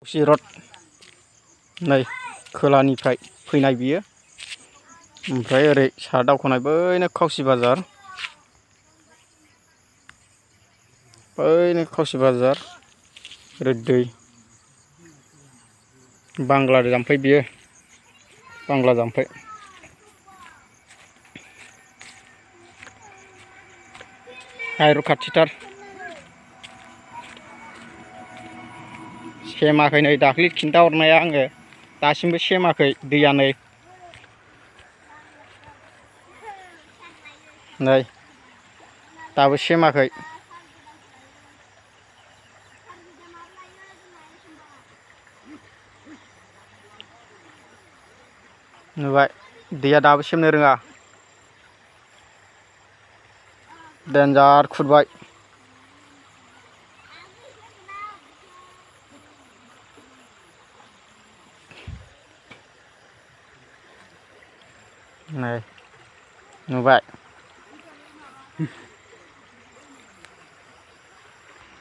सिरत नै खोलानिफ्राय फैनाय बियो ओमफ्राय ओरै सा दावखोनाय बैनो खावसि बाजार ओरै दै बांला जाम्फै बियो बांला जाम्फै हायरड खाथिथार सेमाखै नै दाख्लै खिन्थाहरनाया आङो दासिमबो सेमाखै दैया नै दाबो सेमाखै नुबाय दैया दाबो सेमनो रोङा देन्जार खुरबाय नै नुबाय